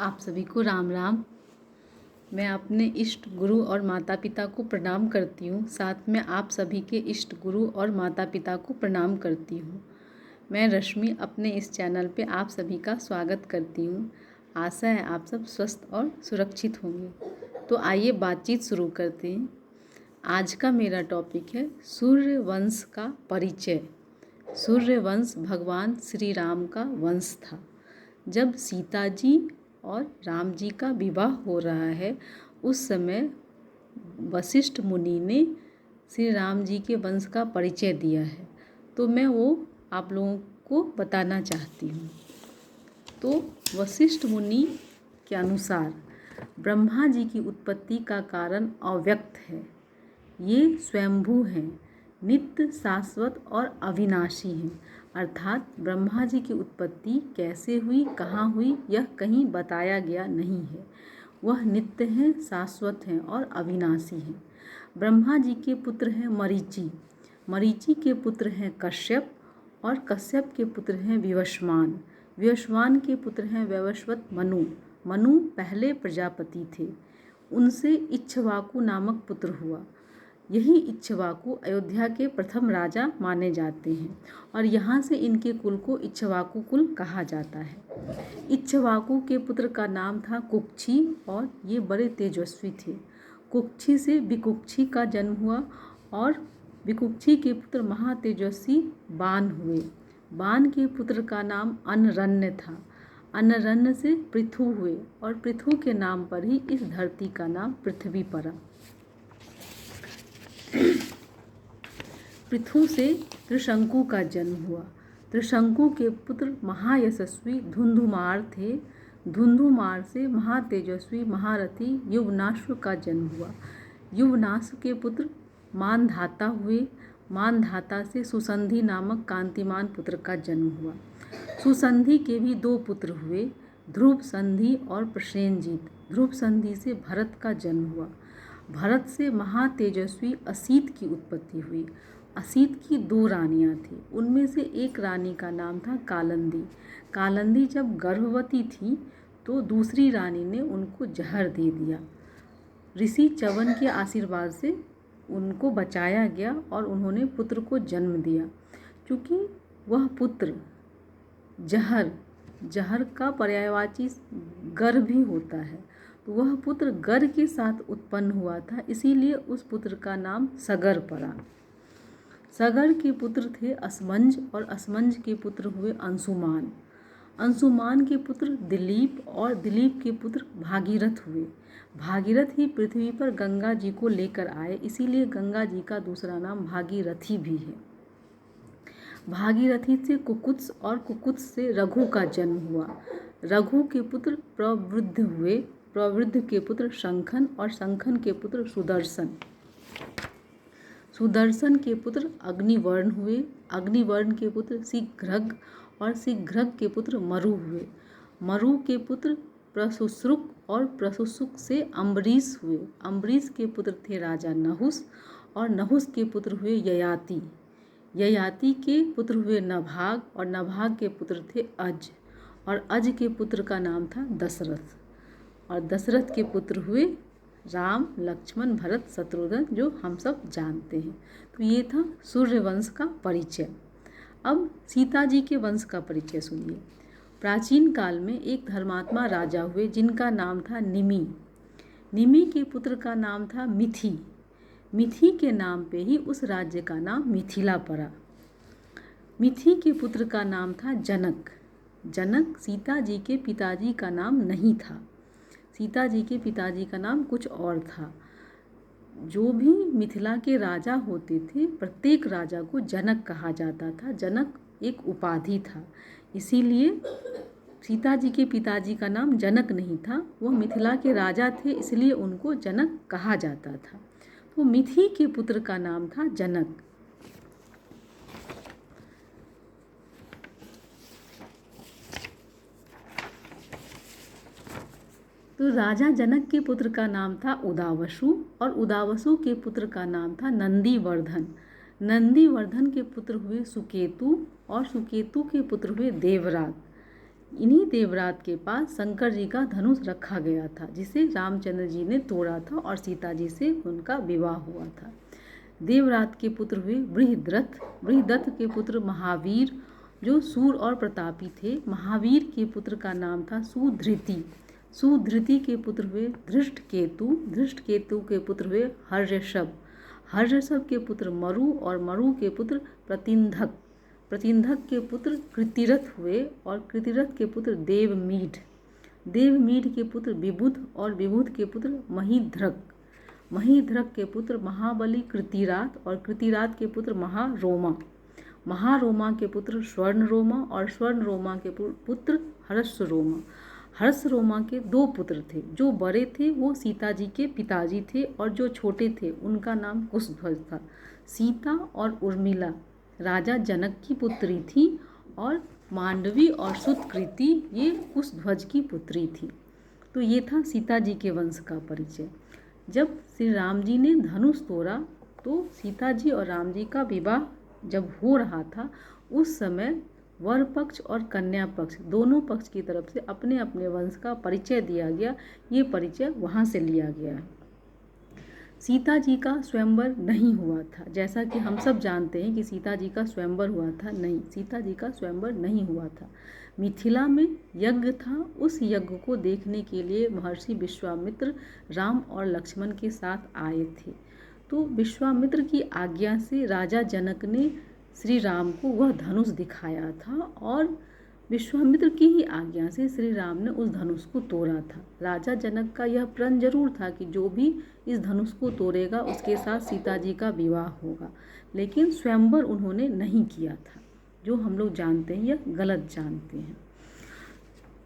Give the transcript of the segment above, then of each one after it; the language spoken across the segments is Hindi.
आप सभी को राम राम। मैं अपने इष्ट गुरु और माता पिता को प्रणाम करती हूँ। साथ में आप सभी के इष्ट गुरु और माता पिता को प्रणाम करती हूँ। मैं रश्मि अपने इस चैनल पे आप सभी का स्वागत करती हूँ। आशा है आप सब स्वस्थ और सुरक्षित होंगे। तो आइए बातचीत शुरू करते हैं। आज का मेरा टॉपिक है सूर्यवंश का परिचय। सूर्यवंश भगवान श्री राम का वंश था। जब सीता जी और राम जी का विवाह हो रहा है उस समय वशिष्ठ मुनि ने श्री राम जी के वंश का परिचय दिया है, तो मैं वो आप लोगों को बताना चाहती हूँ। तो वशिष्ठ मुनि के अनुसार ब्रह्मा जी की उत्पत्ति का कारण अव्यक्त है। ये स्वयंभू हैं, नित्य, शाश्वत और अविनाशी हैं। अर्थात ब्रह्मा जी की उत्पत्ति कैसे हुई, कहाँ हुई, यह कहीं बताया गया नहीं है। वह नित्य हैं, शाश्वत हैं और अविनाशी हैं। ब्रह्मा जी के पुत्र हैं मरीचि, मरीचि के पुत्र हैं कश्यप और कश्यप के पुत्र हैं विवस्वान, विवस्वान के पुत्र हैं वैवस्वत मनु, मनु पहले प्रजापति थे। उनसे इक्ष्वाकु नामक पुत्र हुआ। यही इक्ष्वाकु अयोध्या के प्रथम राजा माने जाते हैं और यहाँ से इनके कुल को इक्ष्वाकु कुल कहा जाता है। इक्ष्वाकु के पुत्र का नाम था कुक्षी और ये बड़े तेजस्वी थे। कुक्षी से विकुक्षी का जन्म हुआ और विकुक्षी के पुत्र महातेजस्वी बाण हुए। बाण के पुत्र का नाम अनरण्य था। अनरण्य से पृथु हुए और पृथु के नाम पर ही इस धरती का नाम पृथ्वी पड़ा। पृथु से त्रिशंकु का जन्म हुआ। त्रिशंकु के पुत्र महायशस्वी धुंधुमार थे। धुंधुमार से महातेजस्वी महारथी युवनाश्व का जन्म हुआ। युवनाश्व के पुत्र मानधाता हुए। मानधाता से सुसंधि नामक कांतिमान पुत्र का जन्म हुआ। सुसंधि के भी दो पुत्र हुए, ध्रुव संधि और प्रसेनजीत। ध्रुव संधि से भरत का जन्म हुआ। भरत से महातेजस्वी असीत की उत्पत्ति हुई। असीत की दो रानियां थीं, उनमें से एक रानी का नाम था कालंदी। कालंदी जब गर्भवती थी तो दूसरी रानी ने उनको जहर दे दिया। ऋषि च्यवन के आशीर्वाद से उनको बचाया गया और उन्होंने पुत्र को जन्म दिया। क्योंकि वह पुत्र जहर का पर्यायवाची गर भी होता है, तो वह पुत्र गर के साथ उत्पन्न हुआ था, इसीलिए उस पुत्र का नाम सगर पड़ा। सगर के पुत्र थे असमंज और असमंज के पुत्र हुए अंशुमान। अंशुमान के पुत्र दिलीप और दिलीप के पुत्र भागीरथ हुए। भागीरथ ही पृथ्वी पर गंगा जी को लेकर आए, इसीलिए गंगा जी का दूसरा नाम भागीरथी भी है। भागीरथी से कुकुत्स और कुकुत्स से रघु का जन्म हुआ। रघु के पुत्र प्रवृद्ध हुए। प्रवृद्ध के पुत्र शंखन और शंखन के पुत्र सुदर्शन। सुदर्शन के पुत्र अग्निवर्ण हुए। अग्निवर्ण के पुत्र शीघ्रग और शीघ्रग के पुत्र मरु हुए। मरु के पुत्र प्रसुश्रुक और प्रसुश्रुक से अम्बरीश हुए। अम्बरीश के पुत्र थे राजा नहुस और नहुस के पुत्र हुए ययाति। ययाति के पुत्र हुए नभाग और नभाग के पुत्र थे अज और अज के पुत्र का नाम था दशरथ और दशरथ के पुत्र हुए राम, लक्ष्मण, भरत, शत्रुघ्न, जो हम सब जानते हैं। तो ये था सूर्यवंश का परिचय। अब सीता जी के वंश का परिचय सुनिए। प्राचीन काल में एक धर्मात्मा राजा हुए जिनका नाम था निमि। निमि के पुत्र का नाम था मिथि। मिथि के नाम पे ही उस राज्य का नाम मिथिला पड़ा। मिथि के पुत्र का नाम था जनक। जनक सीता जी के पिताजी का नाम नहीं था। सीता जी के पिताजी का नाम कुछ और था। जो भी मिथिला के राजा होते थे, प्रत्येक राजा को जनक कहा जाता था। जनक एक उपाधि था, इसीलिए सीता जी के पिताजी का नाम जनक नहीं था। वह मिथिला के राजा थे, इसलिए उनको जनक कहा जाता था। तो मिथि के पुत्र का नाम था जनक। तो राजा जनक के पुत्र का नाम था उदावसु और उदावसु के पुत्र का नाम था नंदीवर्धन। नंदीवर्धन के पुत्र हुए सुकेतु और सुकेतु के पुत्र हुए देवराग। इन्हीं देवरात के पास शंकर जी का धनुष रखा गया था, जिसे रामचंद्र जी ने तोड़ा था और सीता जी से उनका विवाह हुआ था। देवरात के पुत्र हुए बृहद्रथ। बृहदत्त के पुत्र महावीर, जो सूर और प्रतापी थे। महावीर के पुत्र का नाम था सुधृति। सुधृति के पुत्र हुए धृष्टकेतु। धृष्टकेतु के पुत्र हुए हर्षभ। हर्षभ के पुत्र मरु और मरु के पुत्र प्रतिंधक। प्रतिंधक के पुत्र कृतिरथ हुए और कृतिरथ के पुत्र देवमीढ़। देवमीढ़ के पुत्र विबुध और विबुध के पुत्र महीध्रक। महीध्रक के पुत्र महाबली कृतिरात और कृतिरात के पुत्र महारोमा। महारोमा के पुत्र स्वर्णरोमा और स्वर्णरोमा के पुत्र हर्षरोमा। हर्षरोमा के 2 पुत्र थे। जो बड़े थे वो सीता जी के पिताजी थे और जो छोटे थे उनका नाम कुशध्वज था। सीता और उर्मिला राजा जनक की पुत्री थी और मांडवी और सुतकृति ये कुशध्वज की पुत्री थी। तो ये था सीता जी के वंश का परिचय। जब श्री राम जी ने धनुष तोड़ा तो सीता जी और राम जी का विवाह जब हो रहा था, उस समय वर पक्ष और कन्या पक्ष दोनों पक्ष की तरफ से अपने अपने वंश का परिचय दिया गया। ये परिचय वहाँ से लिया गया है। सीता जी का स्वयंवर नहीं हुआ था। जैसा कि हम सब जानते हैं कि सीता जी का स्वयंवर हुआ था, नहीं, सीता जी का स्वयंवर नहीं हुआ था। मिथिला में यज्ञ था। उस यज्ञ को देखने के लिए महर्षि विश्वामित्र राम और लक्ष्मण के साथ आए थे। तो विश्वामित्र की आज्ञा से राजा जनक ने श्री राम को वह धनुष दिखाया था और विश्वामित्र की ही आज्ञा से श्री राम ने उस धनुष को तोड़ा था। राजा जनक का यह प्रण जरूर था कि जो भी इस धनुष को तोड़ेगा उसके साथ सीता जी का विवाह होगा, लेकिन स्वयंवर उन्होंने नहीं किया था। जो हम लोग जानते हैं यह गलत जानते हैं।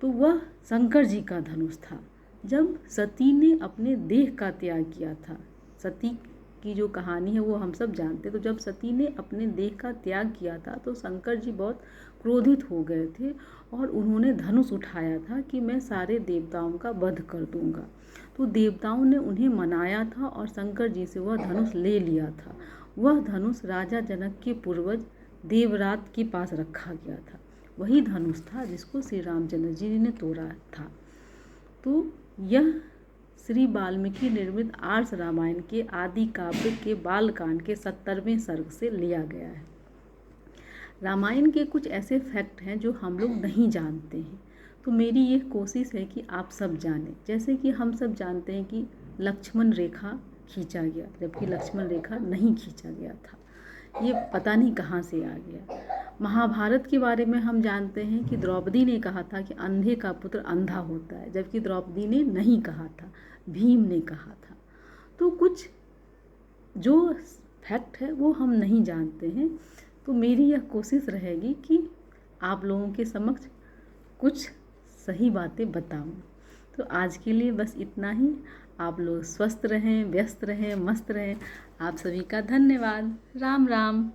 तो वह शंकर जी का धनुष था। जब सती ने अपने देह का त्याग किया था, सती की जो कहानी है वो हम सब जानते। तो जब सती ने अपने देह का त्याग किया था तो शंकर जी बहुत क्रोधित हो गए थे और उन्होंने धनुष उठाया था कि मैं सारे देवताओं का वध कर दूंगा। तो देवताओं ने उन्हें मनाया था और शंकर जी से वह धनुष ले लिया था। वह धनुष राजा जनक के पूर्वज देवरात के पास रखा गया था। वही धनुष था जिसको श्री रामचंद्र जी ने तोड़ा था। तो यह श्री वाल्मीकि निर्मित आर्ष रामायण के आदि काव्य के बालकांड के 70वें सर्ग से लिया गया है। रामायण के कुछ ऐसे फैक्ट हैं जो हम लोग नहीं जानते हैं, तो मेरी ये कोशिश है कि आप सब जानें। जैसे कि हम सब जानते हैं कि लक्ष्मण रेखा खींचा गया, जबकि लक्ष्मण रेखा नहीं खींचा गया था। ये पता नहीं कहाँ से आ गया। महाभारत के बारे में हम जानते हैं कि द्रौपदी ने कहा था कि अंधे का पुत्र अंधा होता है, जबकि द्रौपदी ने नहीं कहा था, भीम ने कहा था। तो कुछ जो फैक्ट है वो हम नहीं जानते हैं। तो मेरी यह कोशिश रहेगी कि आप लोगों के समक्ष कुछ सही बातें बताऊं। तो आज के लिए बस इतना ही। आप लोग स्वस्थ रहें, व्यस्त रहें, मस्त रहें। आप सभी का धन्यवाद। राम राम।